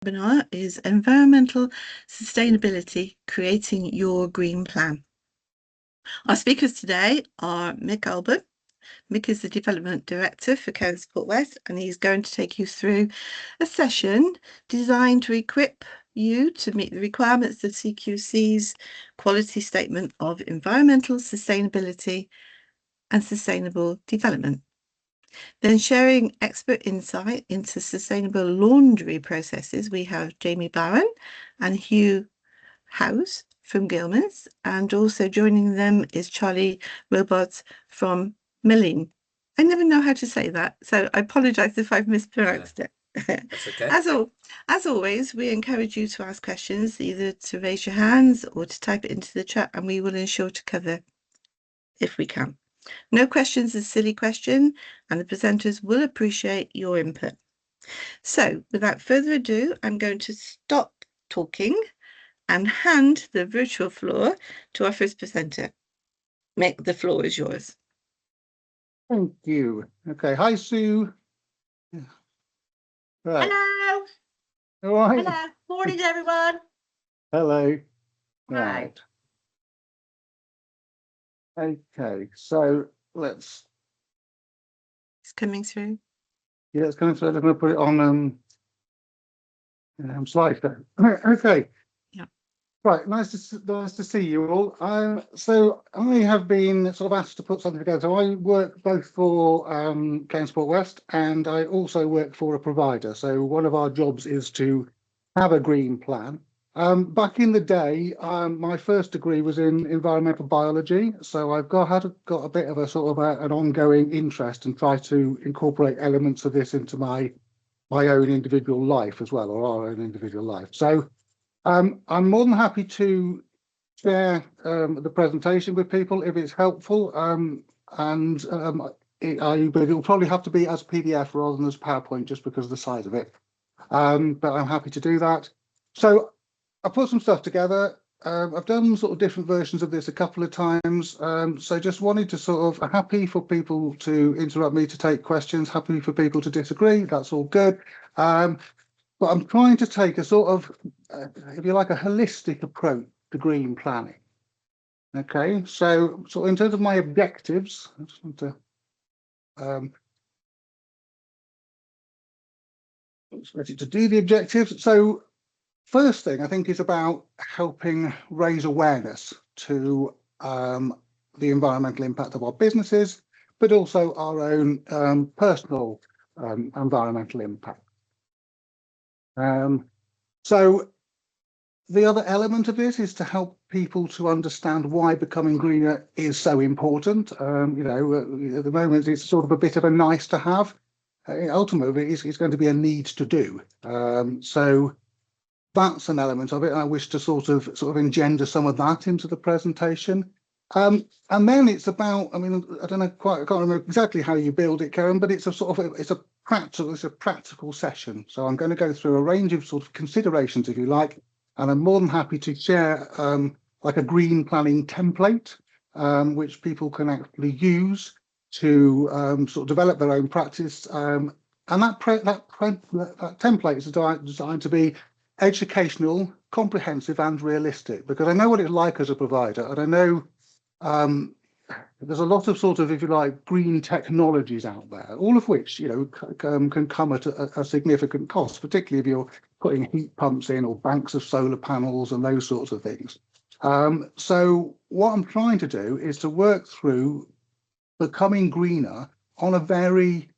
webinar is Environmental Sustainability, Creating Your Green Plan. Our speakers today are Mick Alban. Mick is the Development Director for Care and Support West, and he's going to take you through a session designed to equip you to meet the requirements of CQC's Quality Statement of Environmental Sustainability and Sustainable Development. Then sharing expert insight into sustainable laundry processes, we have Jamie Barron and Hugh House from Gilman's, and also joining them is Charlie Robots from Mellin. I never know how to say that, so I apologise if I've mispronounced it. That's okay. As always, we encourage you to ask questions, either to raise your hands or to type it into the chat, and we will ensure to cover if we can. No questions is a silly question, and the presenters will appreciate your input. So, without further ado, I'm going to stop talking and hand the virtual floor to our first presenter. Mick, the floor is yours. Thank you. Okay. Hi, Sue. Right. Hello. All right. Hello. Morning, everyone. Hello. Hi. Right. Okay. So let's. It's coming through. Yeah, it's coming through. I'm going to put it on slideshow. Okay. Yeah. Right. Nice to see you all. So I have been sort of asked to put something together. So I work both for Care and Support West, and I also work for a provider. So one of our jobs is to have a green plan. Back in the day, my first degree was in environmental biology, so I've got a bit of a sort of an ongoing interest and try to incorporate elements of this into my own individual life as well, or our own individual life. So I'm more than happy to share the presentation with people if it's helpful, but it'll probably have to be as PDF rather than as PowerPoint just because of the size of it. But I'm happy to do that. So I put some stuff together. I've done sort of different versions of this a couple of times. So just wanted to sort of happy for people to interrupt me to take questions, happy for people to disagree. That's all good. But I'm trying to take a sort of, if you like, a holistic approach to green planning. Okay, so in terms of my objectives, I just want to ready to do the objectives. So first thing I think is about helping raise awareness to the environmental impact of our businesses, but also our own personal environmental impact. So the other element of this is to help people to understand why becoming greener is so important. You know, at the moment it's sort of a bit of a nice to have. Ultimately, it's going to be a need to do. So that's an element of it. I wish to sort of engender some of that into the presentation. And then it's about, I mean, I can't remember exactly how you build it, Karen, but it's a practical session. So I'm going to go through a range of sort of considerations, if you like, and I'm more than happy to share like a green planning template, which people can actually use to sort of develop their own practice. And that template is designed to be educational, comprehensive, and realistic, because I know what it's like as a provider, and I know there's a lot of sort of, if you like, green technologies out there, all of which, you know, can come at a significant cost, particularly if you're putting heat pumps in or banks of solar panels and those sorts of things. So what I'm trying to do is to work through becoming greener on a very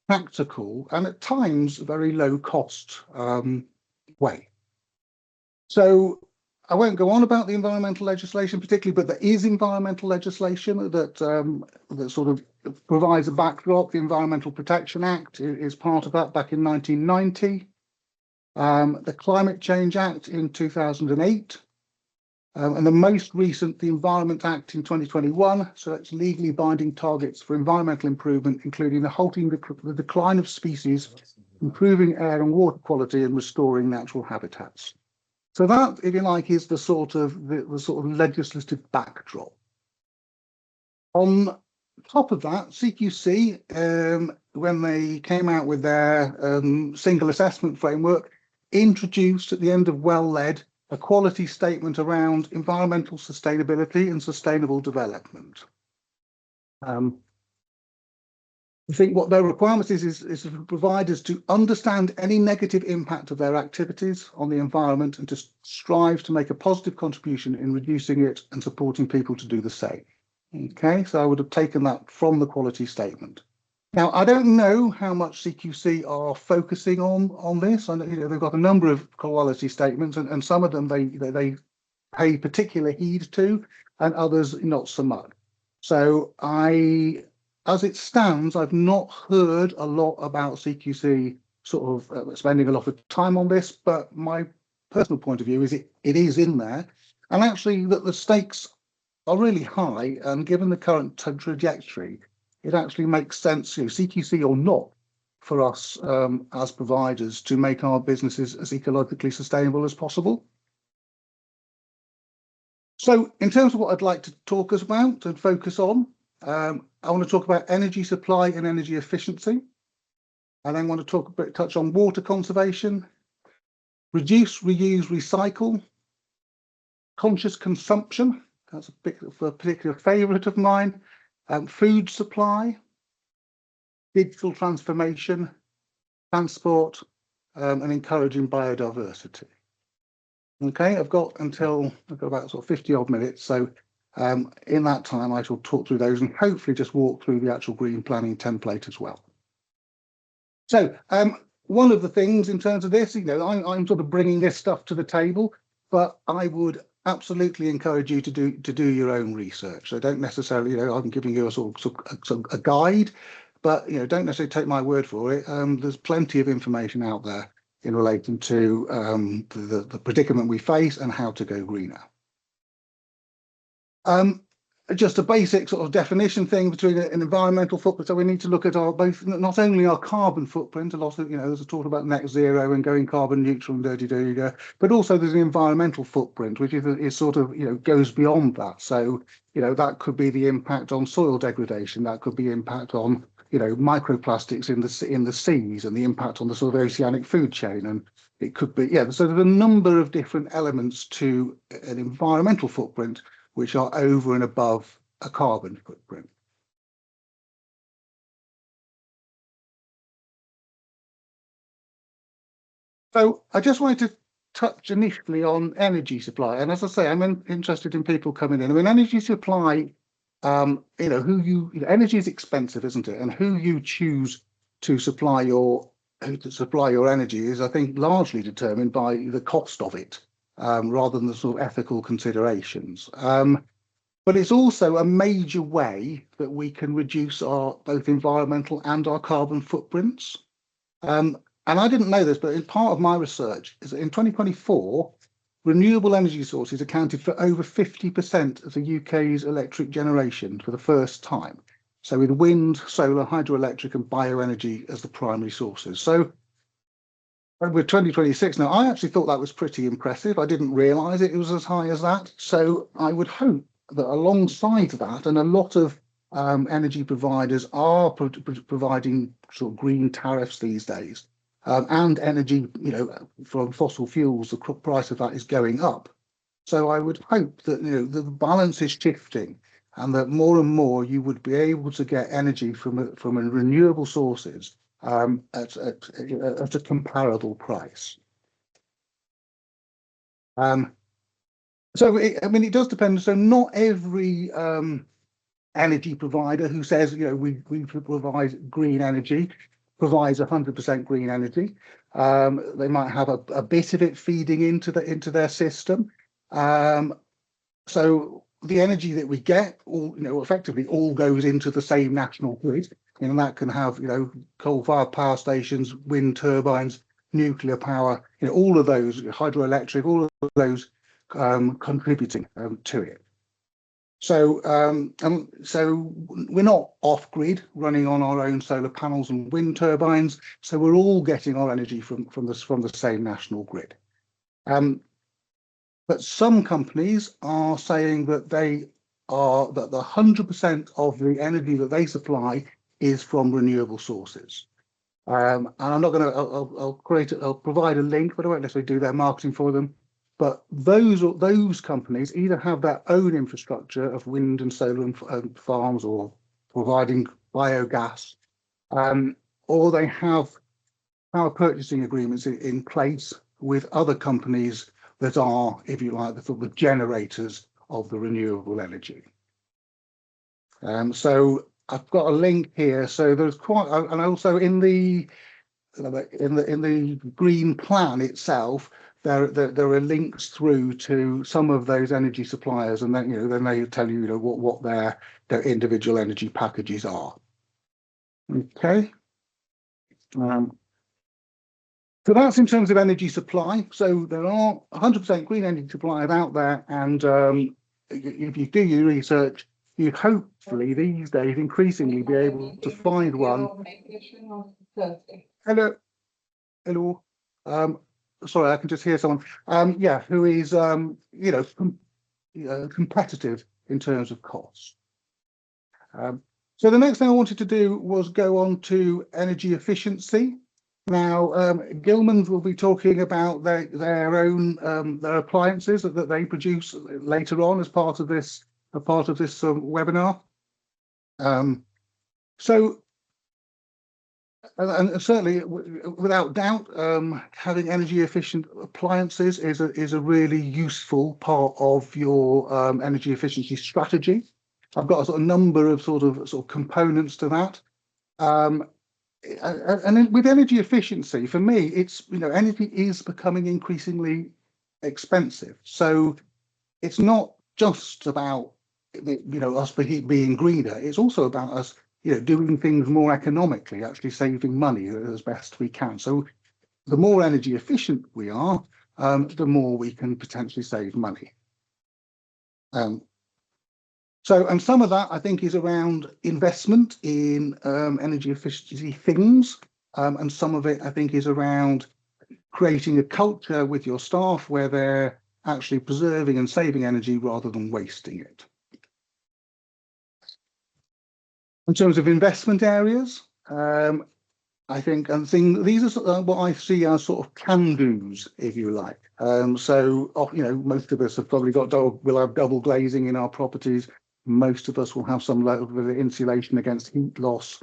practical and at times very low cost way. So I won't go on about the environmental legislation particularly, but there is environmental legislation that sort of provides a backdrop. The Environmental Protection Act is part of that back in 1990. The Climate Change Act in 2008. And the most recent, the Environment Act in 2021. So that's legally binding targets for environmental improvement, including the halting the decline of species, improving air and water quality, and restoring natural habitats. So that, if you like, is the sort of legislative backdrop. On top of that, CQC, when they came out with their single assessment framework, introduced at the end of Well-Led a quality statement around environmental sustainability and sustainable development. I think what their requirement is for providers to understand any negative impact of their activities on the environment and to strive to make a positive contribution in reducing it and supporting people to do the same. Okay, so I would have taken that from the quality statement. Now, I don't know how much CQC are focusing on this. I know, they've got a number of quality statements, and some of them they pay particular heed to, and others not so much. So as it stands, I've not heard a lot about CQC sort of spending a lot of time on this, but my personal point of view is it is in there, and actually that the stakes are really high, and given the current trajectory, it actually makes sense, CQC or not, for us as providers to make our businesses as ecologically sustainable as possible. So in terms of what I'd like to talk about and focus on, I want to talk about energy supply and energy efficiency. I then want to touch on water conservation, reduce, reuse, recycle, conscious consumption. That's a particular favourite of mine. Food supply, digital transformation, transport, and encouraging biodiversity. Okay, I've got about sort of 50 odd minutes. So in that time, I shall talk through those and hopefully just walk through the actual green planning template as well. So one of the things in terms of this, I'm sort of bringing this stuff to the table, but I would absolutely encourage you to do your own research. So don't necessarily, I'm giving you a guide, but don't necessarily take my word for it. There's plenty of information out there in relation to the predicament we face and how to go greener. Just a basic sort of definition thing between an environmental footprint. So we need to look at not only our carbon footprint, a lot of, there's a talk about net zero and going carbon neutral and but also there's an environmental footprint, which is sort of, goes beyond that. So, that could be the impact on soil degradation. That could be impact on, microplastics in the seas and the impact on the sort of oceanic food chain. And it could be, so there's a number of different elements to an environmental footprint which are over and above a carbon footprint. So I just wanted to touch initially on energy supply. And as I say, I'm interested in people coming in. I mean, energy supply, energy is expensive, isn't it? And who you choose to supply your energy is, I think, largely determined by the cost of it. Rather than the sort of ethical considerations. But it's also a major way that we can reduce our both environmental and our carbon footprints. And I didn't know this, but in part of my research is that in 2024, renewable energy sources accounted for over 50% of the UK's electric generation for the first time. So with wind, solar, hydroelectric and bioenergy as the primary sources. So with 2026 now, I actually thought that was pretty impressive. I didn't realise it was as high as that. So I would hope that alongside that, and a lot of energy providers are providing sort of green tariffs these days, and energy, from fossil fuels, the price of that is going up. So I would hope that the balance is shifting, and that more and more you would be able to get energy from renewable sources at a comparable price. So it does depend. So not every energy provider who says we provide green energy provides 100% green energy. They might have a bit of it feeding into their system. So the energy that we get, effectively all goes into the same national grid. And that can have, coal-fired power stations, wind turbines, nuclear power, all of those, hydroelectric, all of those contributing to it. So, so we're not off-grid running on our own solar panels and wind turbines. So we're all getting our energy from the same national grid. But some companies are saying that the 100% of the energy that they supply is from renewable sources. And I'm not going to. I'll provide a link, but I won't necessarily do their marketing for them. But those companies either have their own infrastructure of wind and solar farms, or providing biogas, or they have power purchasing agreements in place with other companies that are, if you like, the generators of the renewable energy. So I've got a link here. So there's quite, and also in the green plan itself, there are links through to some of those energy suppliers, and then then they tell you what their individual energy packages are. Okay. So that's in terms of energy supply. So there are 100% green energy suppliers out there, and if you do your research, you hopefully these days increasingly be able to find one. Hello, hello. Sorry, I can just hear someone. Yeah, who is competitive in terms of cost. So the next thing I wanted to do was go on to energy efficiency. Now, Gilman's will be talking about their own their appliances that they produce later on as part of this webinar. So, and certainly, without doubt, having energy efficient appliances is a really useful part of your energy efficiency strategy. I've got a sort of number of sort of components to that. And with energy efficiency, for me, it's energy is becoming increasingly expensive. So it's not just about us being greener. It's also about us doing things more economically, actually saving money as best we can. So the more energy efficient we are, the more we can potentially save money. So, and some of that I think is around investment in energy efficiency things, and some of it I think is around creating a culture with your staff where they're actually preserving and saving energy rather than wasting it. In terms of investment areas, I think these are what I see as sort of can-dos, if you like. So most of us have probably will have double glazing in our properties. Most of us will have some level of insulation against heat loss.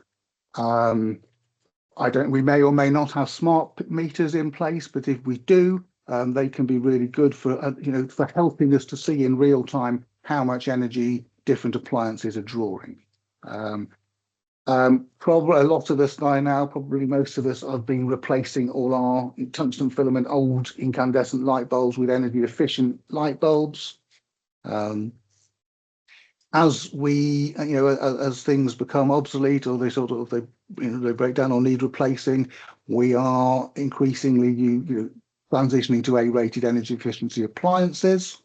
We may or may not have smart meters in place, but if we do, they can be really good for for helping us to see in real time how much energy different appliances are drawing. Probably a lot of us by now, probably most of us, have been replacing all our tungsten filament old incandescent light bulbs with energy efficient light bulbs. As we, as things become obsolete or they break down or need replacing, we are increasingly transitioning to A-rated energy efficiency appliances.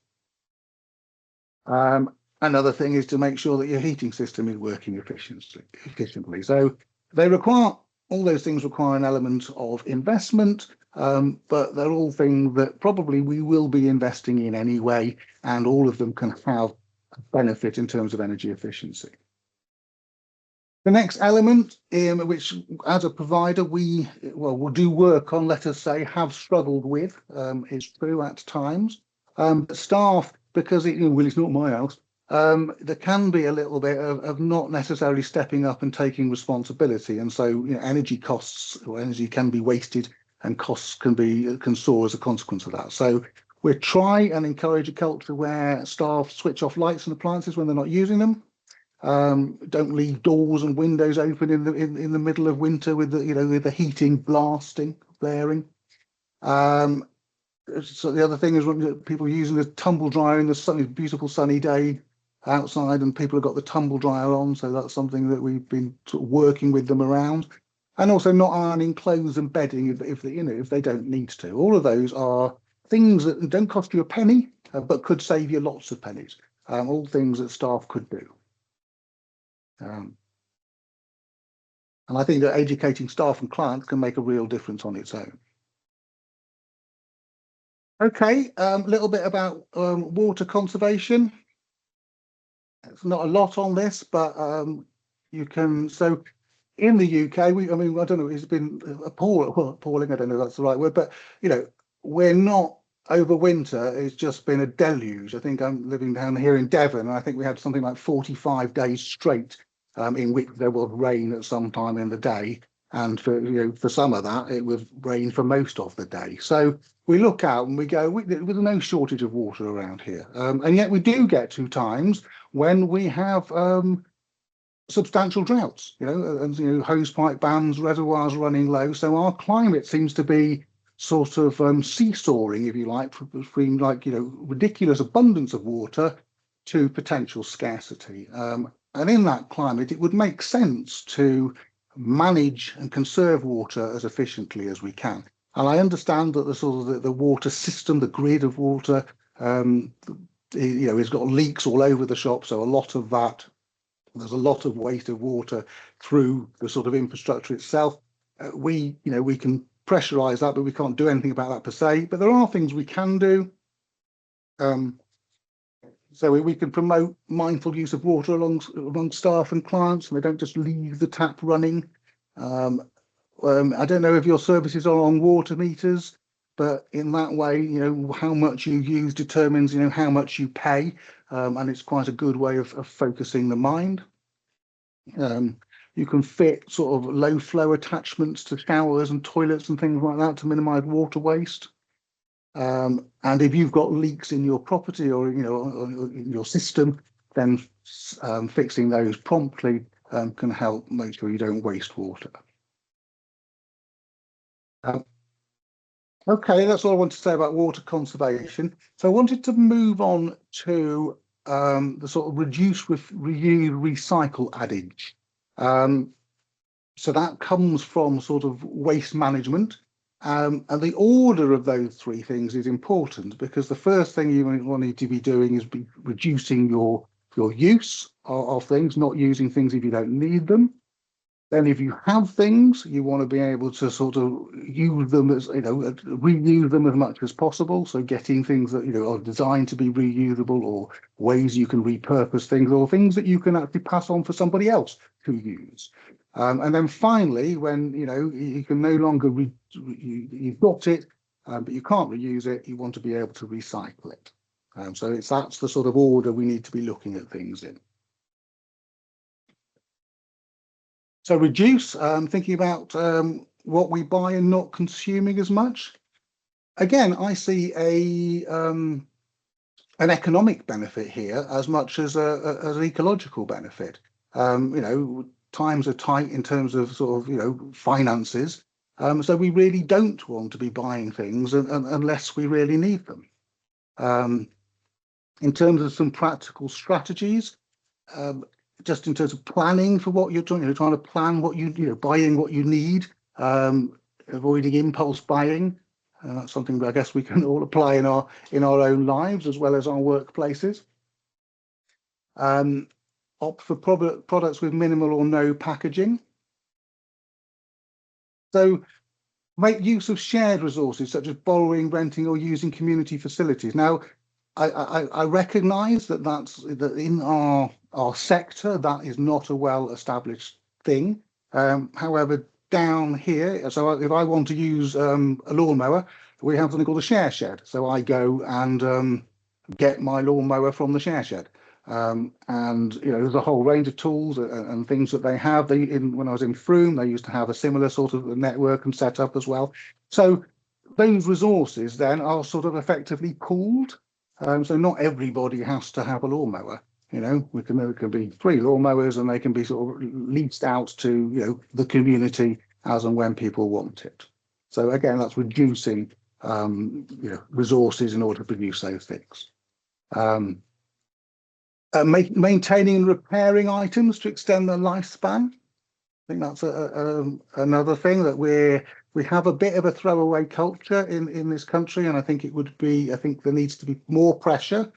Another thing is to make sure that your heating system is working efficiently. So all those things require an element of investment, but they're all things that probably we will be investing in anyway, and all of them can have benefit in terms of energy efficiency. The next element, which as a provider will do work on, let us say, have struggled with, is true at times. Staff, because it's not my house, there can be a little bit of not necessarily stepping up and taking responsibility, and so energy costs or energy can be wasted, and costs can soar as a consequence of that. So we try and encourage a culture where staff switch off lights and appliances when they're not using them. Don't leave doors and windows open in the middle of winter with the heating blaring. So the other thing is when people are using the tumble dryer in the beautiful sunny day outside, and people have got the tumble dryer on, so that's something that we've been sort of working with them around. And also not ironing clothes and bedding if they don't need to. All of those are things that don't cost you a penny, but could save you lots of pennies. All things that staff could do. And I think that educating staff and clients can make a real difference on its own. Okay, a little bit about water conservation. It's not a lot on this, but you can. So in the UK, I mean, I don't know, it's been appalling. I don't know if that's the right word, but we're not over winter. It's just been a deluge. I think I'm living down here in Devon, and I think we had something like 45 days straight, in which there was rain at some time in the day. And for some of that, it was rain for most of the day. So we look out and we go, there's no shortage of water around here. And yet we do get to times when we have substantial droughts, and hosepipe bans, reservoirs running low. So our climate seems to be sort of seesawing, if you like, between ridiculous abundance of water to potential scarcity. And in that climate, it would make sense to manage and conserve water as efficiently as we can. And I understand that the sort of the water system, the grid of water, it's got leaks all over the shop. So a lot of that, there's a lot of waste of water through the sort of infrastructure itself. We can pressurize that, but we can't do anything about that per se. But there are things we can do. So we can promote mindful use of water among staff and clients, and they don't just leave the tap running. I don't know if your services are on water meters, but in that way, how much you use determines, how much you pay, and it's quite a good way of focusing the mind. You can fit sort of low flow attachments to showers and toilets and things like that to minimize water waste. And if you've got leaks in your property or in your system, then fixing those promptly can help make sure you don't waste water. Okay, that's all I want to say about water conservation. So I wanted to move on to the sort of reduce, reuse, recycle adage. So that comes from sort of waste management. And the order of those three things is important, because the first thing you need to be doing is reducing your use of things, not using things if you don't need them. Then if you have things, you want to be able to sort of use them as, reuse them as much as possible. So getting things that, are designed to be reusable, or ways you can repurpose things, or things that you can actually pass on for somebody else to use. And then finally, when, you can no longer, you've got it, but you can't reuse it, you want to be able to recycle it. So that's the sort of order we need to be looking at things in. So reduce, thinking about what we buy and not consuming as much. Again, I see an economic benefit here as much as an ecological benefit. Times are tight in terms of sort of finances, so we really don't want to be buying things unless we really need them. In terms of some practical strategies, just in terms of planning for what you're doing, trying to plan what buying what you need, avoiding impulse buying. That's something that I guess we can all apply in our own lives as well as our workplaces. Opt for products with minimal or no packaging. So make use of shared resources such as borrowing, renting, or using community facilities. Now, I recognise that in our sector that is not a well-established thing. However, down here, so if I want to use a lawnmower, we have something called a share shed. So I go and get my lawnmower from the share shed. And there's a whole range of tools and things that they have. When I was in Frome, they used to have a similar sort of network and setup as well. So those resources then are sort of effectively pooled. So not everybody has to have a lawnmower. There can be 3 lawnmowers, and they can be sort of leased out to the community as and when people want it. So again, that's reducing resources in order to produce those things. Maintaining and repairing items to extend their lifespan. I think that's another thing that we have a bit of a throwaway culture in this country, and I think there needs to be more pressure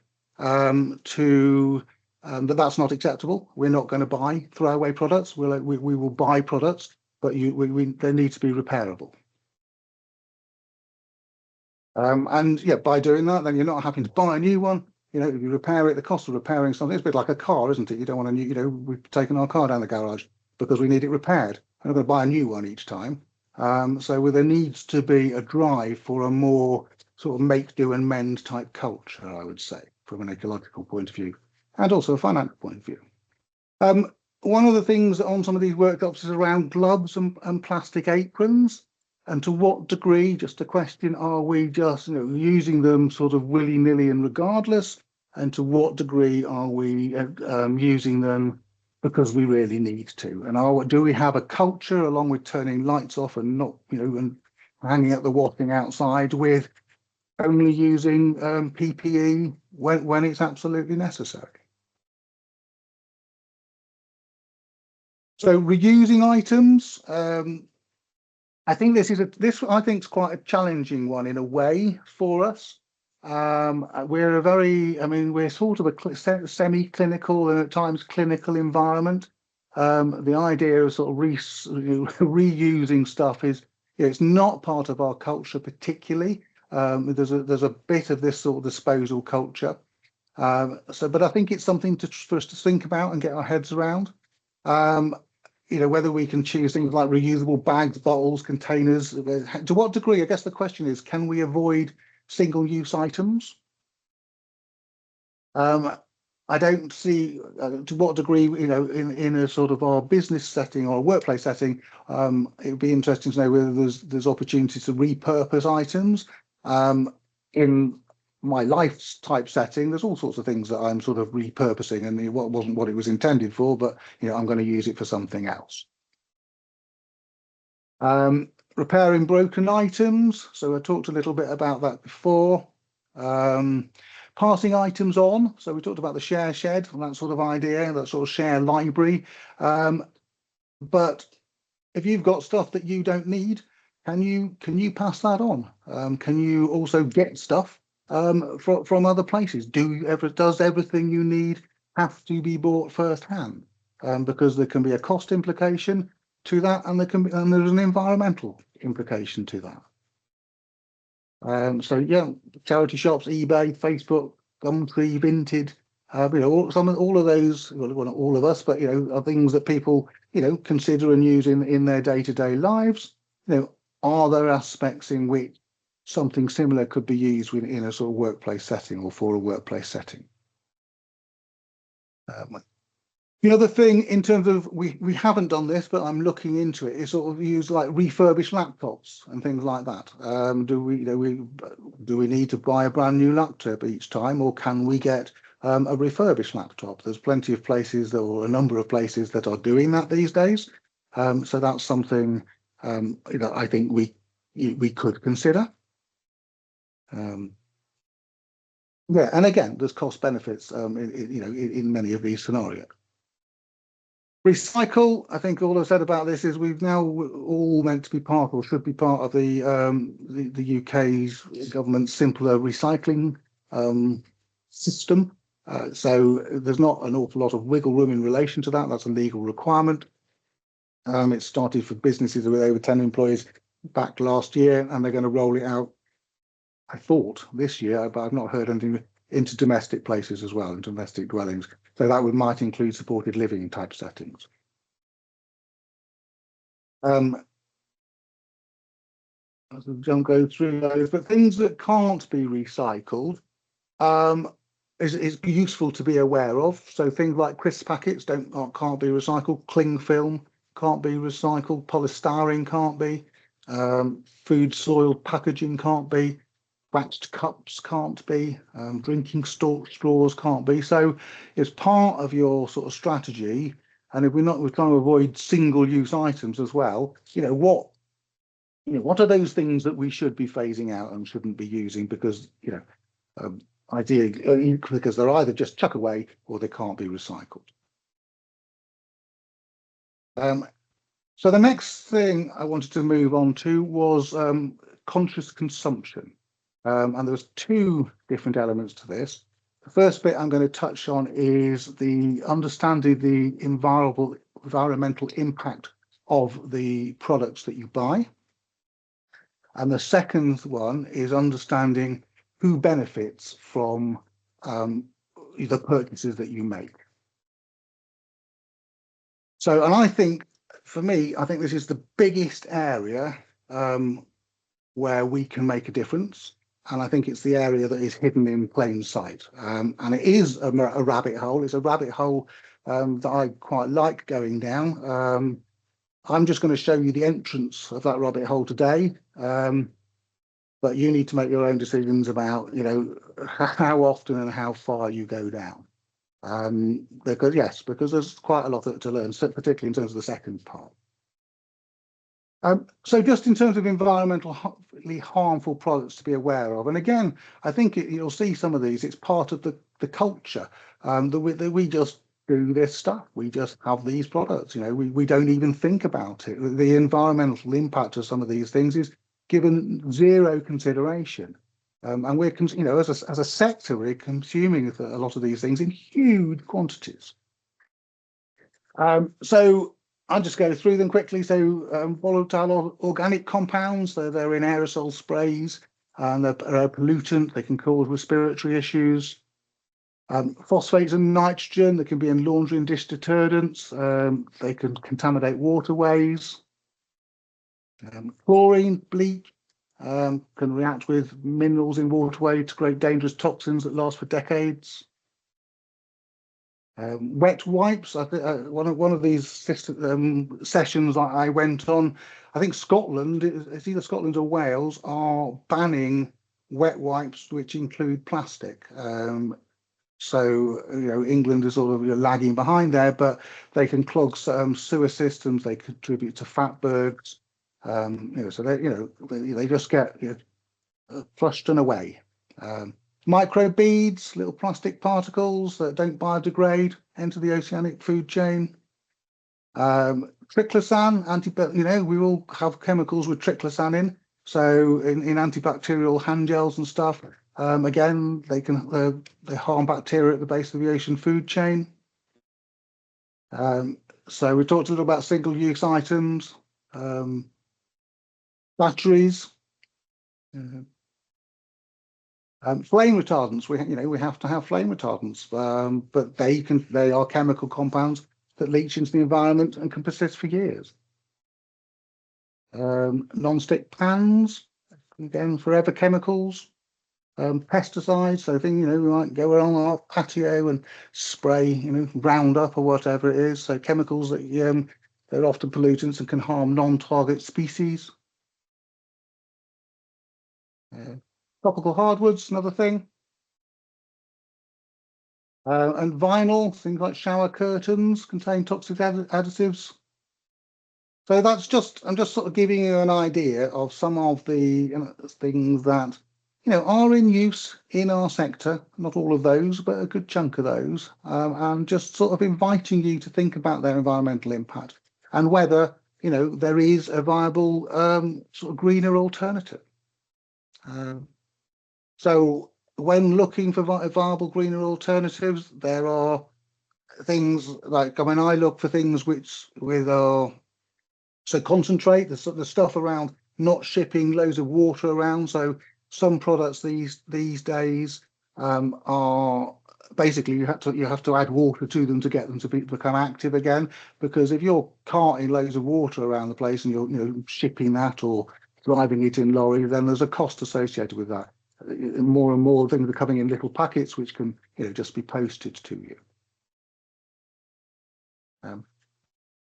that's not acceptable. We're not going to buy throwaway products. We will buy products, but they need to be repairable. And yeah, by doing that, then you're not having to buy a new one. If you repair it, the cost of repairing something, it's a bit like a car, isn't it? You don't want we've taken our car down the garage because we need it repaired. I'm going to buy a new one each time. So there needs to be a drive for a more sort of make, do and mend type culture, I would say, from an ecological point of view, and also a financial point of view. One of the things on some of these workshops is around gloves and plastic aprons, and to what degree, just a question, are we just using them sort of willy-nilly and regardless, and to what degree are we using them because we really need to? And do we have a culture, along with turning lights off and not, and hanging up the washing outside, with only using PPE when it's absolutely necessary? So reusing items, I think this I think is quite a challenging one in a way for us. We're we're sort of a semi-clinical and at times clinical environment. The idea of sort of reusing stuff is, it's not part of our culture particularly. There's a bit of this sort of disposal culture. But I think it's something for us to think about and get our heads around. Whether we can choose things like reusable bags, bottles, containers. To what degree? I guess the question is, can we avoid single-use items? I don't see to what degree, in a sort of our business setting or a workplace setting, it would be interesting to know whether there's opportunities to repurpose items. In my life type setting, there's all sorts of things that I'm sort of repurposing, and what wasn't what it was intended for, but I'm going to use it for something else. Repairing broken items. So I talked a little bit about that before. Passing items on. So we talked about the share shed and that sort of idea, that sort of share library. But if you've got stuff that you don't need, can you pass that on? Can you also get stuff from other places? Does everything you need have to be bought firsthand? Because there can be a cost implication to that, and there's an environmental implication to that. So yeah, charity shops, eBay, Facebook, Gumtree, Vinted, all of those. Well, not all of us, but are things that people consider and use in their day-to-day lives. Are there aspects in which something similar could be used in a sort of workplace setting or for a workplace setting? The other thing, in terms of we haven't done this, but I'm looking into it, is sort of use like refurbished laptops and things like that. Do we need to buy a brand new laptop each time, or can we get a refurbished laptop? There's plenty of places, or a number of places, that are doing that these days. So that's something I think we could consider. Yeah, and again, there's cost benefits in many of these scenarios. Recycle. I think all I've said about this is we've now all meant to be part, or should be part, of the UK's government's simpler recycling system. So there's not an awful lot of wiggle room in relation to that. That's a legal requirement. It started for businesses with over 10 employees back last year, and they're going to roll it out, I thought, this year, but I've not heard anything, into domestic places as well, into domestic dwellings. So that might include supported living type settings. Don't go through those, but things that can't be recycled is useful to be aware of. So things like crisp packets can't be recycled. Cling film can't be recycled. Polystyrene can't be. Food soil packaging can't be. Waxed cups can't be. Drinking straws can't be. So it's part of your sort of strategy. And if we're trying to avoid single-use items as well, what are those things that we should be phasing out and shouldn't be using, because ideally, because they're either just chuck away or they can't be recycled. So the next thing I wanted to move on to was conscious consumption. And there's two different elements to this. The first bit I'm going to touch on is the understanding the environmental impact of the products that you buy. And the second one is understanding who benefits from the purchases that you make. So, and I think for me, I think this is the biggest area where we can make a difference. And I think it's the area that is hidden in plain sight. And it is a rabbit hole. It's a rabbit hole that I quite like going down. I'm just going to show you the entrance of that rabbit hole today. But you need to make your own decisions about, how often and how far you go down. Because there's quite a lot to learn, particularly in terms of the second part. So just in terms of environmentally harmful products to be aware of, and again, I think you'll see some of these, it's part of the culture that we just do this stuff. We just have these products, we don't even think about it. The environmental impact of some of these things is given zero consideration. And we're, as a sector, we're consuming a lot of these things in huge quantities. So I'll just go through them quickly. So volatile organic compounds, they're in aerosol sprays, and they're a pollutant. They can cause respiratory issues. Phosphates and nitrogen, they can be in laundry and dish detergents. They can contaminate waterways. Chlorine, bleach, can react with minerals in waterway to create dangerous toxins that last for decades. Wet wipes. I think one of these sessions I went on, I think Scotland, it's either Scotland or Wales, are banning wet wipes which include plastic. So England is sort of lagging behind there, but they can clog sewer systems. They contribute to fatbergs. So they just get flushed and away. Microbeads, little plastic particles that don't biodegrade, enter the oceanic food chain. Triclosan, we all have chemicals with triclosan in. So in antibacterial hand gels and stuff, again, they harm bacteria at the base of the ocean food chain. So we talked a little about single-use items, batteries. Flame retardants, we have to have flame retardants, but they are chemical compounds that leach into the environment and can persist for years. Non-stick pans, again, forever chemicals. Pesticides, so we might go around our patio and spray, Roundup or whatever it is. So chemicals that they're often pollutants and can harm non-target species. Tropical hardwoods, another thing. And vinyl, things like shower curtains contain toxic additives. So I'm just sort of giving you an idea of some of the things that, are in use in our sector. Not all of those, but a good chunk of those. And just sort of inviting you to think about their environmental impact and whether, there is a viable sort of greener alternative. So when looking for viable greener alternatives, there are things like, I look for things concentrate, the stuff around not shipping loads of water around. So some products these days are basically you have to add water to them to get them to become active again, because if you're carting loads of water around the place and you're shipping that or driving it in lorry, then there's a cost associated with that. More and more things are coming in little packets which can just be posted to you.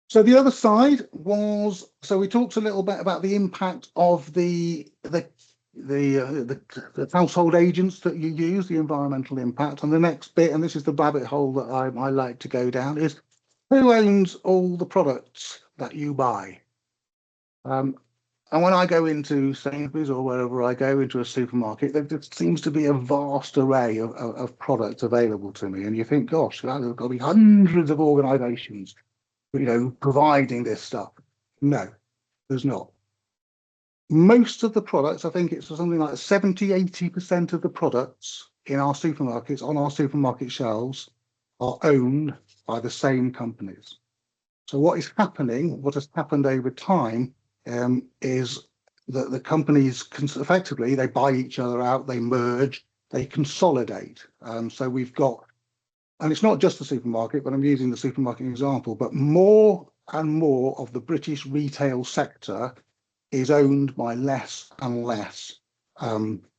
So the other side was, so we talked a little bit about the impact of the household agents that you use, the environmental impact. And the next bit, and this is the rabbit hole that I like to go down, is who owns all the products that you buy? And when I go into Sainsbury's or wherever I go into a supermarket, there just seems to be a vast array of products available to me. And you think, gosh, there's got to be hundreds of organisations, providing this stuff. No, there's not. Most of the products, I think it's something like 70–80% of the products in our supermarkets, on our supermarket shelves, are owned by the same companies. So what has happened over time, is that the companies effectively, they buy each other out, they merge, they consolidate. So we've got, and it's not just the supermarket, but I'm using the supermarket example, but more and more of the British retail sector is owned by less and less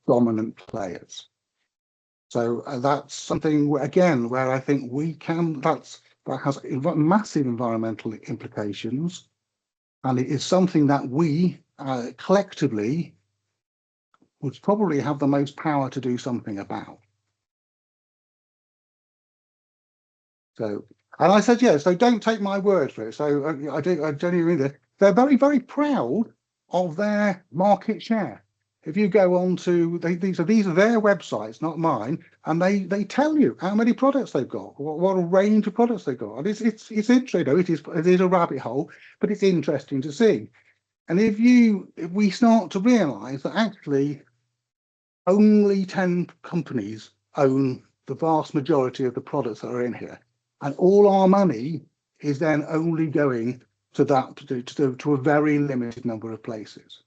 dominant players. So that's something again where I think we can. That has massive environmental implications, and it is something that we collectively would probably have the most power to do something about. So, and I said, yeah, so don't take my word for it. So I genuinely mean that they're very, very proud of their market share. If you go on to these are their websites, not mine, and they tell you how many products they've got, what a range of products they've got. And it's interesting, it is a rabbit hole, but it's interesting to see. And if we start to realise that actually only 10 companies own the vast majority of the products that are in here, and all our money is then only going to that to a very limited number of places.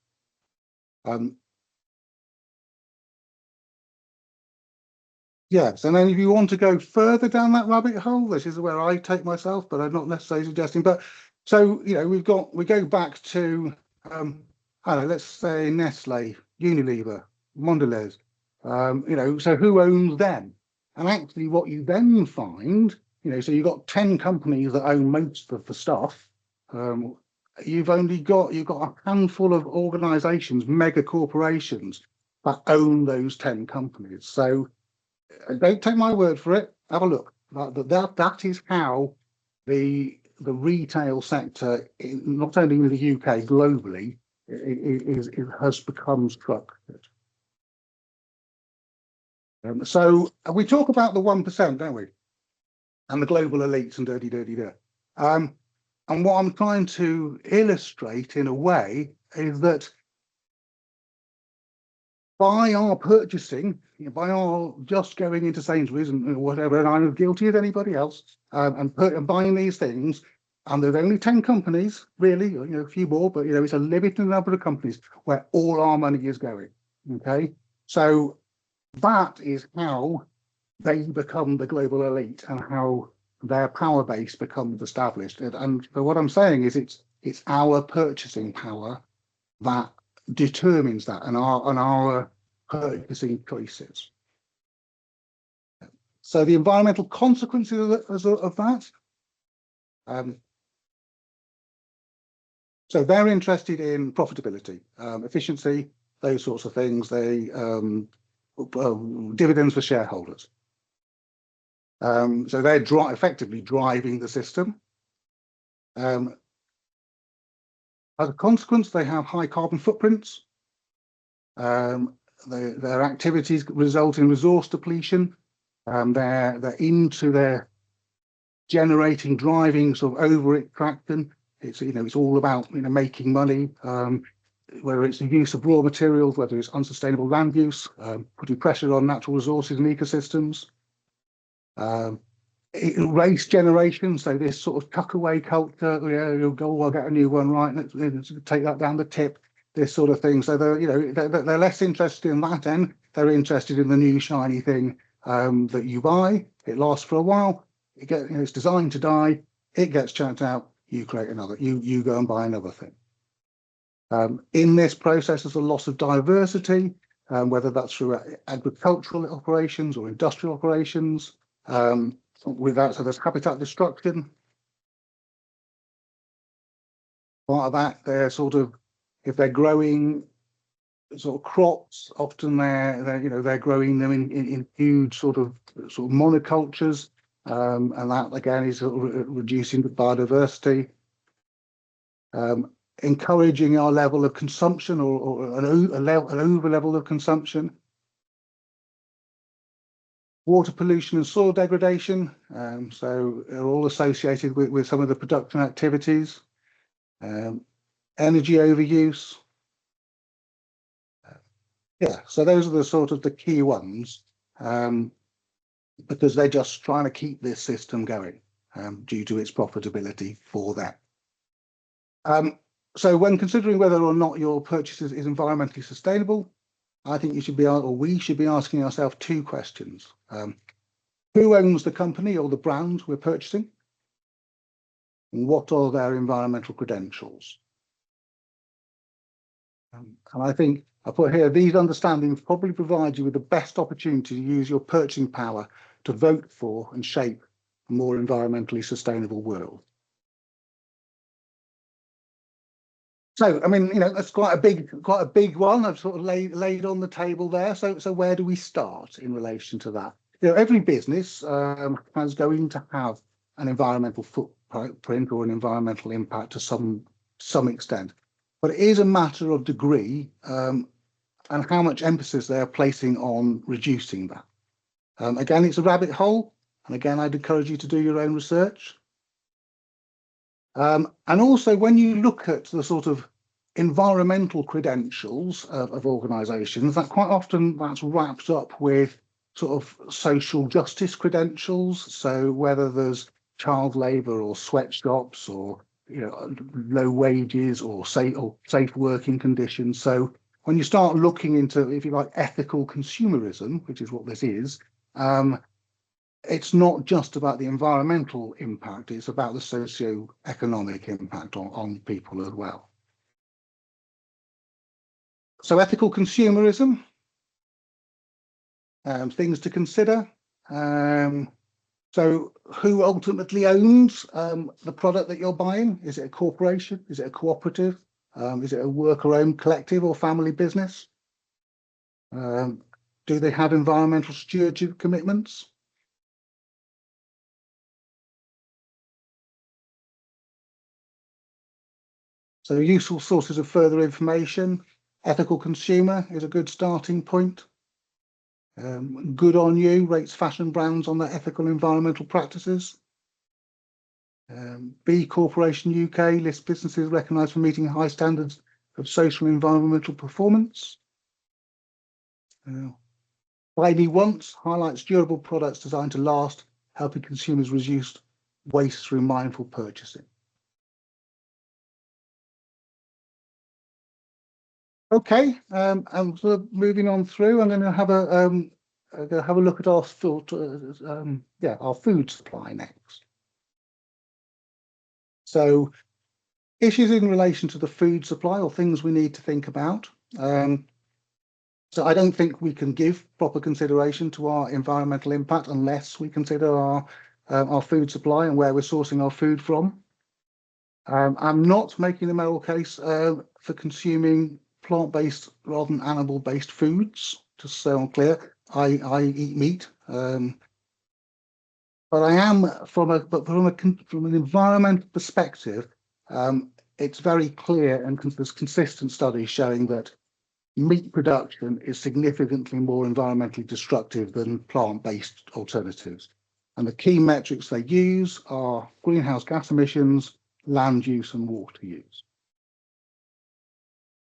Yes, and then if you want to go further down that rabbit hole, this is where I take myself, but I'm not necessarily suggesting. But so we go back to I don't know, let's say Nestle, Unilever, Mondelez. So who owns them? And actually, what you then find, so you've got 10 companies that own most of the stuff. You've got a handful of organisations, mega corporations that own those 10 companies. So don't take my word for it. Have a look. That is how the retail sector, not only in the UK, globally, it has become structured. So we talk about the 1%, don't we? And the global elites and dirty. And what I'm trying to illustrate in a way is that by our purchasing, by our just going into Sainsbury's and whatever, and I'm as guilty as anybody else, and buying these things, and there's only 10 companies, really, a few more, but it's a limited number of companies where all our money is going. Okay, so that is how they become the global elite and how their power base becomes established. And what I'm saying is it's our purchasing power that determines that and our purchasing choices. So the environmental consequences of that. So they're interested in profitability, efficiency, those sorts of things. They dividends for shareholders. So they're effectively driving the system. As a consequence, they have high carbon footprints. Their activities result in resource depletion. They're into their generating, driving sort of over extraction. It's all about making money. Whether it's the use of raw materials, whether it's unsustainable land use, putting pressure on natural resources and ecosystems. Race generation, so this sort of tuck away culture, you'll go, I'll get a new one, right, let's take that down the tip, this sort of thing. So they're less interested in that end. They're interested in the new shiny thing that you buy. It lasts for a while. It's designed to die. It gets chunked out. You create another. You go and buy another thing. In this process, there's a loss of diversity, whether that's through agricultural operations or industrial operations. With that, so there's habitat destruction. Part of that, they're sort of, if they're growing sort of crops, often they're growing them in huge sort of monocultures, and that again is sort of reducing the biodiversity. Encouraging our level of consumption or an over level of consumption. Water pollution and soil degradation, so they're all associated with some of the production activities. Energy overuse. So those are the sort of the key ones, because they're just trying to keep this system going due to its profitability for them. So when considering whether or not your purchase is environmentally sustainable, I think we should be asking ourselves two questions. Who owns the company or the brand we're purchasing? and what are their environmental credentials. And I think I put here, these understandings probably provide you with the best opportunity to use your purchasing power to vote for and shape a more environmentally sustainable world. So, I mean, you know, that's quite a big one. I've sort of laid on the table there. So where do we start in relation to that? You know, every business has going to have an environmental footprint or an environmental impact to some extent, but it is a matter of degree and how much emphasis they are placing on reducing that. Again, it's a rabbit hole, and again, I'd encourage you to do your own research. And also, when you look at the sort of environmental credentials of organisations, that quite often that's wrapped up with sort of social justice credentials. So whether there's child labour or sweatshops or, you know, low wages or safe working conditions. So when you start looking into, if you like, ethical consumerism, which is what this is, it's not just about the environmental impact, it's about the socio-economic impact on people as well. So ethical consumerism, things to consider. So who ultimately owns the product that you're buying? Is it a corporation? Is it a cooperative? Is it a worker-owned collective or family business? Do they have environmental stewardship commitments? So useful sources of further information. Ethical Consumer is a good starting point. Good On You rates fashion brands on their ethical environmental practices. B Corporation UK lists businesses recognised for meeting high standards of social and environmental performance. Buy Me Once highlights durable products designed to last, helping consumers reduce waste through mindful purchasing. Okay, I'm sort of moving on through. I'm going to have a look at our our food supply next. So, issues in relation to the food supply or things we need to think about. So I don't think we can give proper consideration to our environmental impact unless we consider our food supply and where we're sourcing our food from. I'm not making the moral case for consuming plant-based rather than animal-based foods. Just so I'm clear, I eat meat, but I am from an environmental perspective. It's very clear, and there's consistent studies showing that meat production is significantly more environmentally destructive than plant-based alternatives. And the key metrics they use are greenhouse gas emissions, land use, and water use.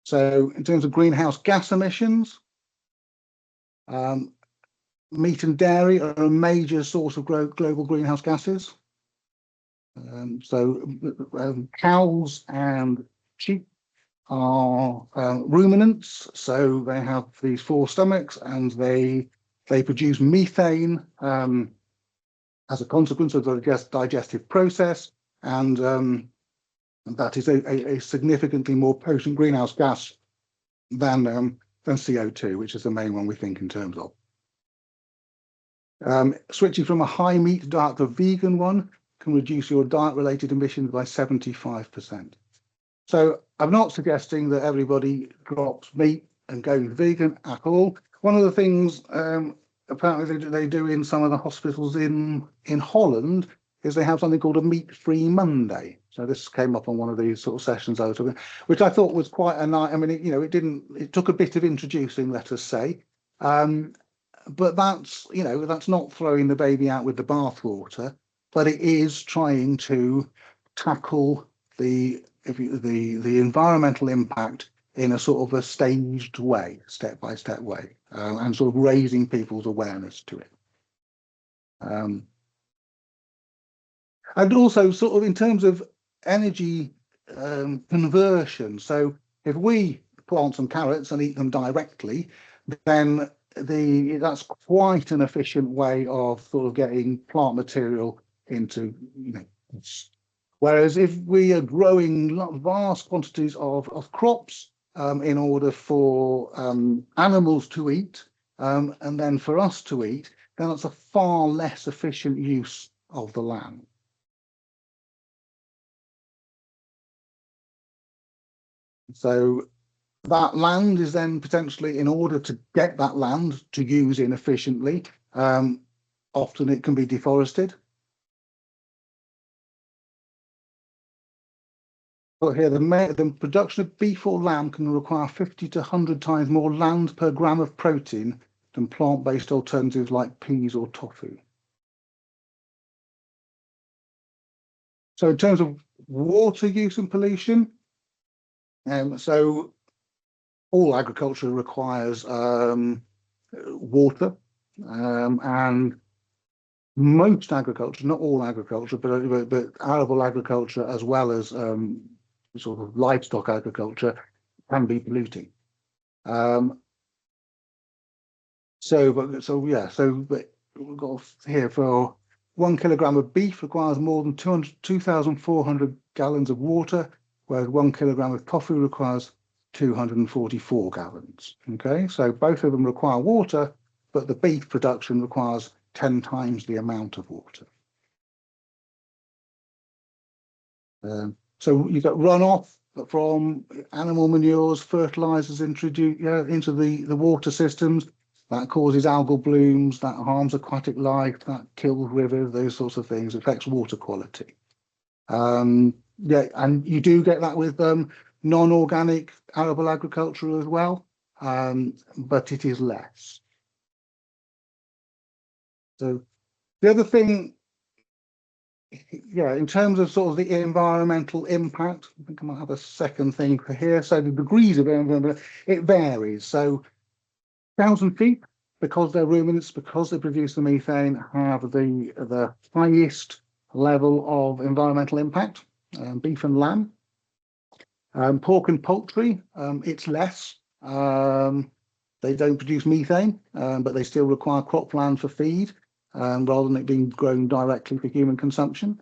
So in terms of greenhouse gas emissions, meat and dairy are a major source of global greenhouse gases. Cows and sheep are ruminants, so they have these four stomachs, and they produce methane as a consequence of the digestive process, and that is a significantly more potent greenhouse gas than CO2, which is the main one we think in terms of. Switching from a high meat diet to a vegan one can reduce your diet-related emissions by 75%. So I'm not suggesting that everybody drops meat and goes vegan at all. One of the things apparently they do in some of the hospitals in Holland is they have something called a meat-free Monday. So this came up on one of these sort of sessions I was talking, which I thought was quite a nice. I mean, it took a bit of introducing, let us say, but that's not throwing the baby out with the bathwater, but it is trying to tackle the environmental impact in a sort of a staged way, step-by-step way, and sort of raising people's awareness to it. And also sort of in terms of energy conversion. So if we plant some carrots and eat them directly, then that's quite an efficient way of sort of getting plant material into Whereas if we are growing vast quantities of crops in order for animals to eat and then for us to eat, then that's a far less efficient use of the land. So that land is then potentially, in order to get that land to use inefficiently, often it can be deforested. But here, the production of beef or lamb can require 50 to 100 times more land per gram of protein than plant-based alternatives like peas or tofu. So in terms of water use and pollution, so all agriculture requires water, and most agriculture, not all agriculture, but arable agriculture as well as sort of livestock agriculture can be polluting. But we've got here for 1 kilogram of beef requires more than 2,400 gallons of water, whereas 1 kilogram of tofu requires 244 gallons. Okay, so both of them require water, but the beef production requires 10 times the amount of water. So you've got runoff from animal manures, fertilizers introduced into the water systems. That causes algal blooms, that harms aquatic life, that kills rivers, those sorts of things, affects water quality. And you do get that with non-organic arable agriculture as well, but it is less. So the other thing, in terms of sort of the environmental impact, I think I might have a second thing for here. So the degrees of it varies. So 1,000 sheep, because they're ruminants, because they produce the methane, have the highest level of environmental impact. Beef and lamb. Pork and poultry, it's less. They don't produce methane, but they still require cropland for feed, rather than it being grown directly for human consumption.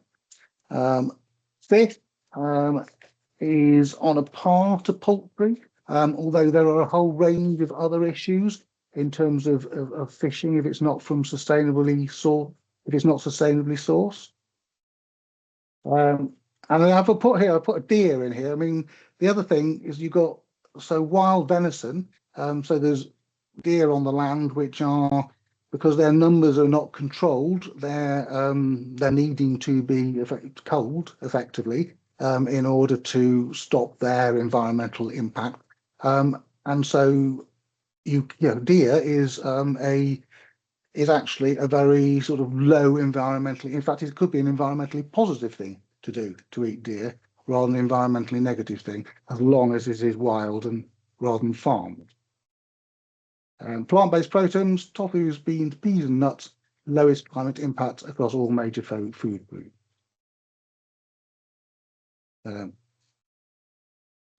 Fish is on a par to poultry, although there are a whole range of other issues in terms of fishing if it's not sustainably sourced. And then I put a deer in here. I mean, the other thing is you've got wild venison. So there's deer on the land which are, because their numbers are not controlled, they're needing to be culled effectively in order to stop their environmental impact. And so deer is actually a very sort of low environmentally. In fact, it could be an environmentally positive thing to do, to eat deer, rather than an environmentally negative thing, as long as it is wild and rather than farmed. Plant-based proteins, tofu, beans, peas and nuts, lowest climate impact across all major food groups.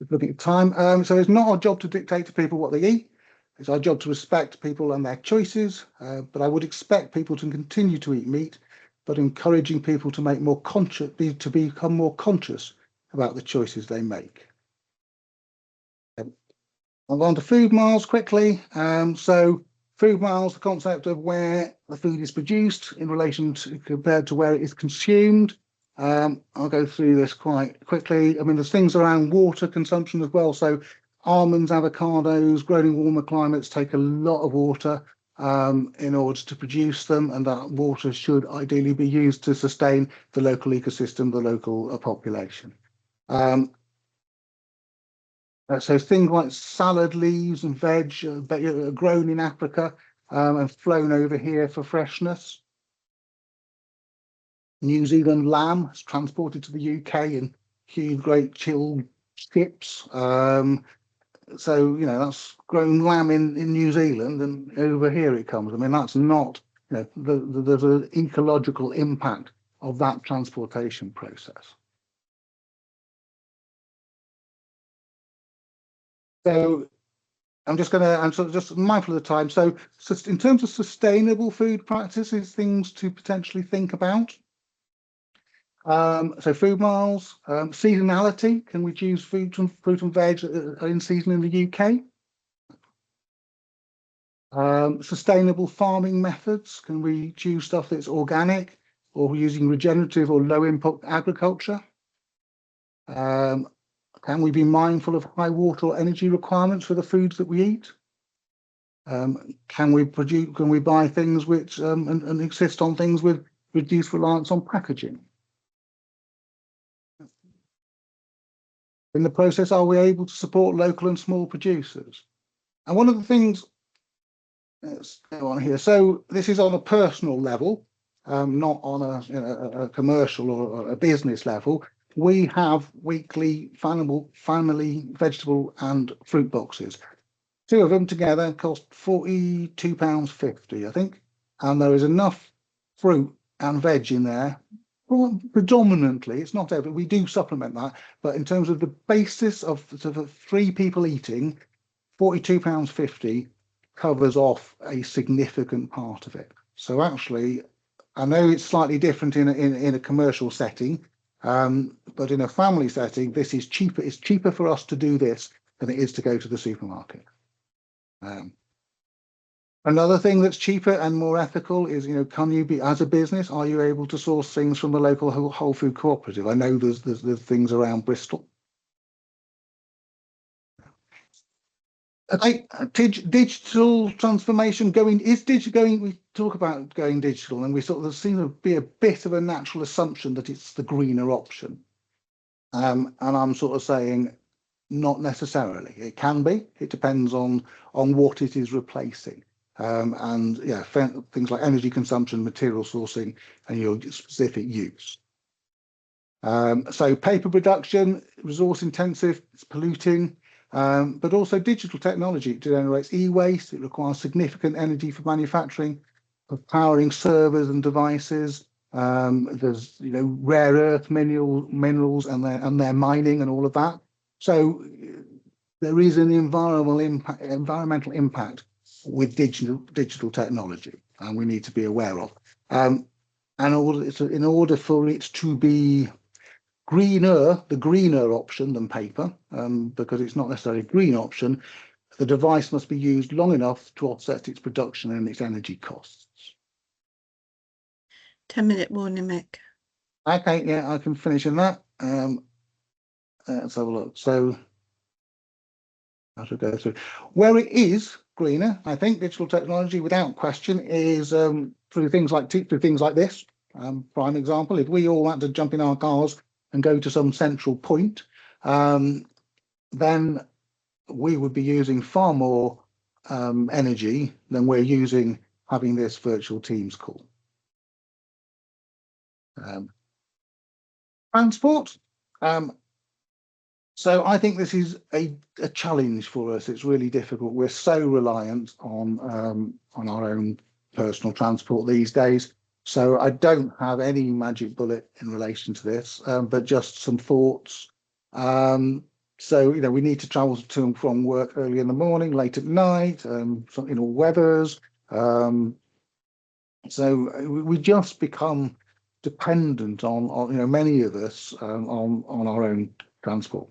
Looking at time, so it's not our job to dictate to people what they eat. It's our job to respect people and their choices, but I would expect people to continue to eat meat, but encouraging people to become more conscious about the choices they make. I'll go on to food miles quickly. So food miles, the concept of where the food is produced in relation to compared to where it is consumed. I'll go through this quite quickly. I mean, there's things around water consumption as well. So almonds, avocados, grown in warmer climates take a lot of water in order to produce them, and that water should ideally be used to sustain the local ecosystem, the local population. So things like salad leaves and veg are grown in Africa and flown over here for freshness. New Zealand lamb is transported to the UK in huge, great chilled ships. So, that's grown lamb in New Zealand, and over here it comes. I mean, that's not, there's an ecological impact of that transportation process. So I'm just mindful of the time. So in terms of sustainable food practices, things to potentially think about. So food miles, seasonality can reduce fruit and veg in season in the UK. Sustainable farming methods, can we choose stuff that's organic or using regenerative or low input agriculture? Can we be mindful of high water or energy requirements for the foods that we eat? Can we buy things which and insist on things with reduced reliance on packaging? In the process, are we able to support local and small producers? And one of the things, let's go on here. So this is on a personal level, not on a commercial or a business level. We have weekly family vegetable and fruit boxes. Two of them together cost £42.50, I think. And there is enough fruit and veg in there. Well, predominantly, it's not every, we do supplement that, but in terms of the basis of sort of 3 people eating, £42.50 covers off a significant part of it. So actually, I know it's slightly different in a commercial setting, but in a family setting, this is cheaper. It's cheaper for us to do this than it is to go to the supermarket. Another thing that's cheaper and more ethical is, can you be, as a business, are you able to source things from the local whole food cooperative? I know there's things around Bristol. Digital transformation we talk about going digital, and we sort of seem to be a bit of a natural assumption that it's the greener option. And I'm sort of saying not necessarily. It can be. It depends on what it is replacing. And yeah, things like energy consumption, material sourcing, and your specific use. So paper production, resource intensive, it's polluting, but also digital technology generates e-waste. It requires significant energy for manufacturing, for powering servers and devices. There's rare earth minerals and their mining and all of that. So there is an environmental impact with digital technology, and we need to be aware of. And in order for it to be greener, the greener option than paper, because it's not necessarily a green option, the device must be used long enough to offset its production and its energy costs. 10-minute warning, Mick. Okay, yeah, I can finish in that. Let's have a look. So I should go through where it is greener. I think digital technology, without question, is through things like this. Prime example: if we all had to jump in our cars and go to some central point, then we would be using far more energy than we're using having this virtual Teams call. Transport. So I think this is a challenge for us. It's really difficult. We're so reliant on our own personal transport these days. So I don't have any magic bullet in relation to this, but just some thoughts. So we need to travel to and from work early in the morning, late at night, weathers. So we just become dependent on many of us on our own transport.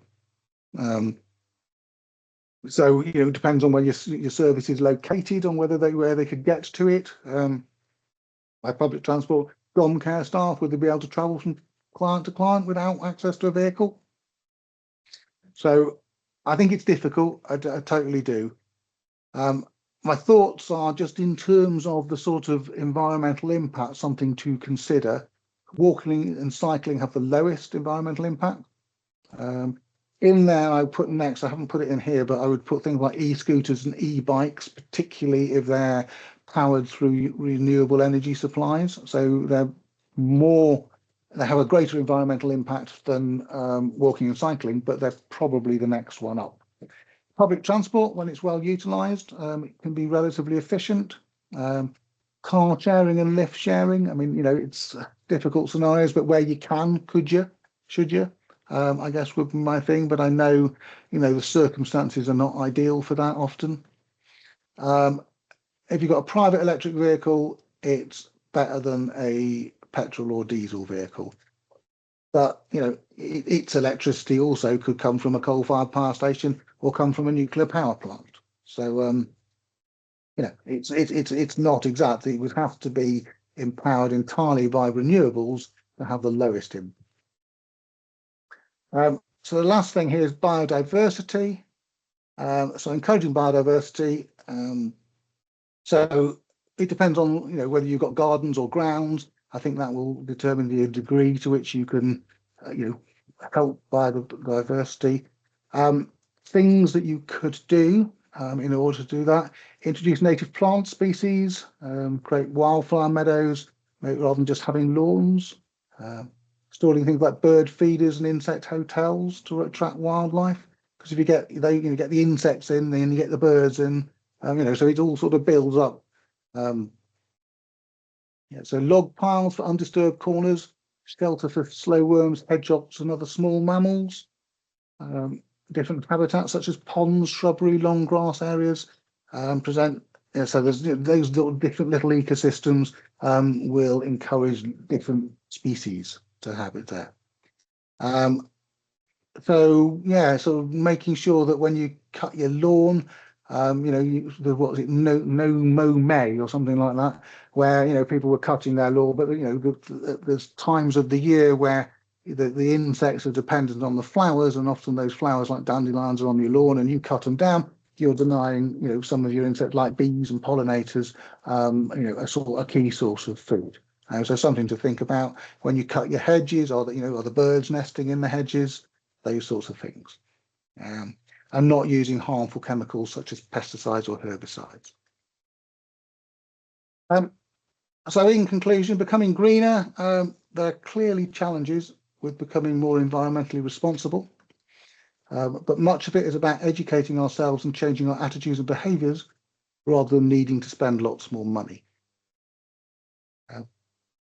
So it depends on where your service is located, on where they could get to it. By public transport, dom care staff, would they be able to travel from client to client without access to a vehicle? So I think it's difficult. I totally do. My thoughts are just in terms of the sort of environmental impact, something to consider. Walking and cycling have the lowest environmental impact. In there, I put next, I haven't put it in here, but I would put things like e-scooters and e-bikes, particularly if they're powered through renewable energy supplies. So they have a greater environmental impact than walking and cycling, but they're probably the next one up. Public transport, when it's well utilised, it can be relatively efficient. Car sharing and lift sharing, I mean, it's difficult scenarios, but where you can, should you? I guess would be my thing, but I know, the circumstances are not ideal for that often. If you've got a private electric vehicle, it's better than a petrol or diesel vehicle. But, you know, its electricity also could come from a coal-fired power station or come from a nuclear power plant. So, you know, it's not exactly, it would have to be empowered entirely by renewables to have the lowest impact. So the last thing here is biodiversity. So encouraging biodiversity. So it depends on, you know, whether you've got gardens or grounds. I think that will determine the degree to which you can, you know, help biodiversity. Things that you could do in order to do that: introduce native plant species, create wildflower meadows, rather than just having lawns. Installing things like bird feeders and insect hotels to attract wildlife. Because if you get get the insects in, then you get the birds in. You know, so it all sort of builds up. Yeah, so log piles for undisturbed corners, shelter for slow worms, hedgehogs, and other small mammals. Different habitats such as ponds, shrubbery, long grass areas present. Yeah, so there's those different little ecosystems will encourage different species to habit there. So yeah, so making sure that when you cut your lawn, you know, what was it, no mow May or something like that, where, you know, people were cutting their lawn, but, you know, there's times of the year where the insects are dependent on the flowers, and often those flowers like dandelions are on your lawn, and you cut them down, you're denying, you know, some of your insects like bees and pollinators, you know, a key source of food. So something to think about when you cut your hedges, or that, you know, are the birds nesting in the hedges, those sorts of things, and not using harmful chemicals such as pesticides or herbicides. So in conclusion, becoming greener, there are clearly challenges with becoming more environmentally responsible, but much of it is about educating ourselves and changing our attitudes and behaviours rather than needing to spend lots more money.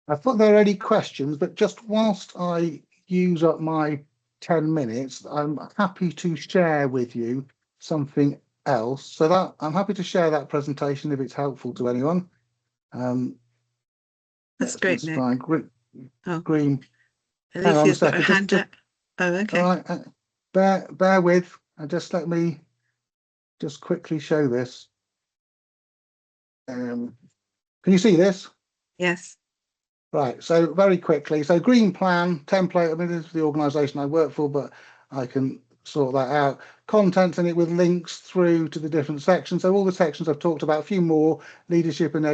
I thought there are any questions, but just whilst I use up my 10 minutes, I'm happy to share with you something else. So that I'm happy to share that presentation if it's helpful to anyone. That's great, Nick. Green. Hang on a Alicia's got her second. hand up. Oh, okay. All right. Bear with. And just let me just quickly show this. Can you see this? Yes. Right, so very quickly, so Green Plan template, I mean, this is the organisation I work for, but I can sort that out. Contents in it with links through to the different sections. So all the sections I've talked about, a few more, leadership and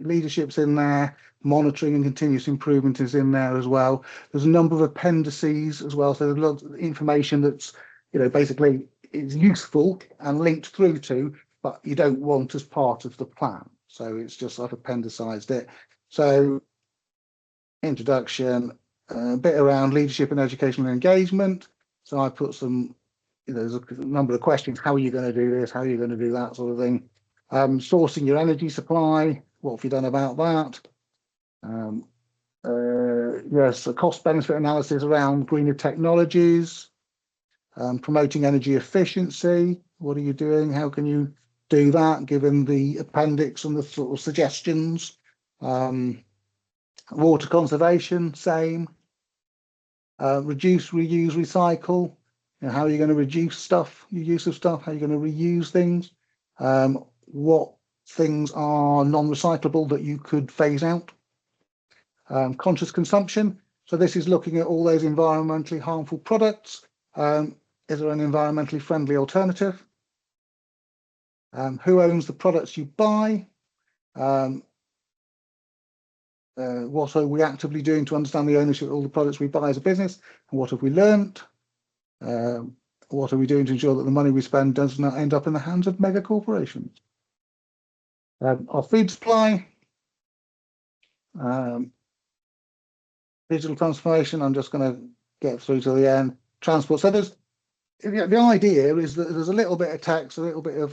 leadership's in there, monitoring and continuous improvement is in there as well. There's a number of appendices as well, so there's lots of information that's, you know, basically is useful and linked through to, but you don't want as part of the plan. So it's just I've appendicized it. So introduction, a bit around leadership and educational engagement. So I put some, you know, there's a number of questions. How are you going to do this? How are you going to do that sort of thing? Sourcing your energy supply. What have you done about that? Yes, a cost benefit analysis around greener technologies. Promoting energy efficiency. What are you doing? How can you do that given the appendix and the sort of suggestions? Water conservation, same. Reduce, reuse, recycle. You know, how are you going to reduce stuff, your use of stuff? How are you going to reuse things? What things are non-recyclable that you could phase out? Conscious consumption. So this is looking at all those environmentally harmful products. Is there an environmentally friendly alternative? Who owns the products you buy? What are we actively doing to understand the ownership of all the products we buy as a business? And what have we learned? What are we doing to ensure that the money we spend does not end up in the hands of mega corporations? Our food supply, digital transformation, I'm just going to get through to the end. Transport. So there's, the idea is that there's a little bit of text, a little bit of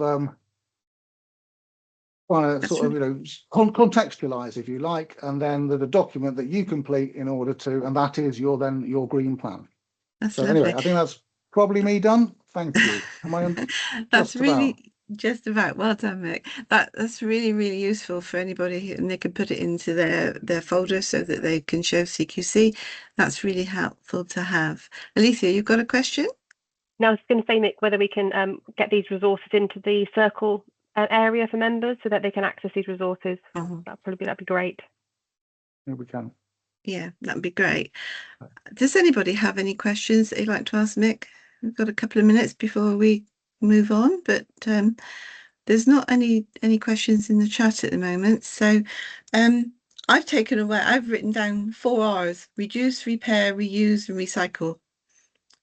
trying to sort of, you know, contextualize, if you like, and then there's a document that you complete in order to, and that is your green plan. That's so lovely. Anyway, I think that's probably me done. Thank you. Am I on? That's really Just about. Well done, Mick. That's really, really useful for anybody, and they can put it into their folder so that they can show CQC. That's really helpful to have. Alicia, you've got a question? Now, I was going to say, Mick, whether we can get these resources into the circle area for members so that they can access these resources. That'd be great. Yeah, we can. Yeah, that'd be great. Does anybody have any questions they'd like to ask Mick? We've got a couple of minutes before we move on, but there's not any questions in the chat at the moment. So I've written down 4 R's: reduce, repair, reuse, and recycle.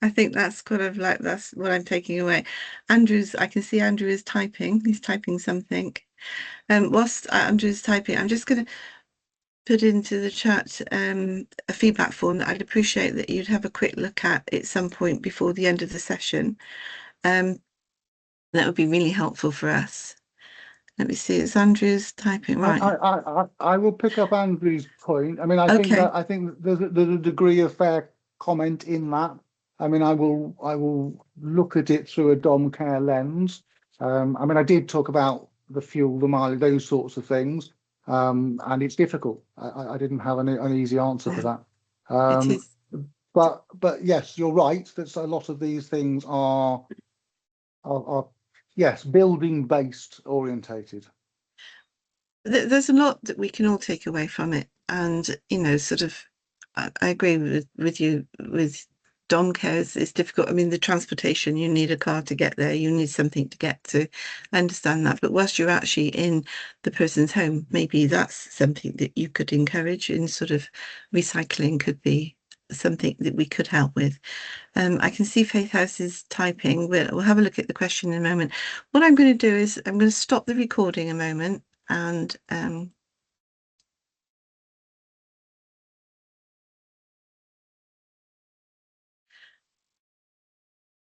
I think that's that's what I'm taking away. I can see Andrew is typing. He's typing something. Whilst Andrew's typing, I'm just going to put into the chat a feedback form that I'd appreciate that you'd have a quick look at some point before the end of the session. That would be really helpful for us. Let me see. It's Andrew's typing, right? I will pick up Andrew's point. I mean, I think there's a degree of fair comment in that. I mean, I will look at it through a dom care lens. I mean, I did talk about the fuel, the mileage, those sorts of things, and it's difficult. I didn't have an easy answer for that. It is. But yes, you're right. That a lot of these things are yes, building based orientated. There's a lot that we can all take away from it, and sort of, I agree with you with dom care. It's difficult. I mean, the transportation, you need a car to get there, you need something to get to. I understand that, but whilst you're actually in the person's home, maybe that's something that you could encourage. In sort of recycling could be something that we could help with. I can see Faith House is typing. We'll have a look at the question in a moment. What I'm going to do is I'm going to stop the recording a moment and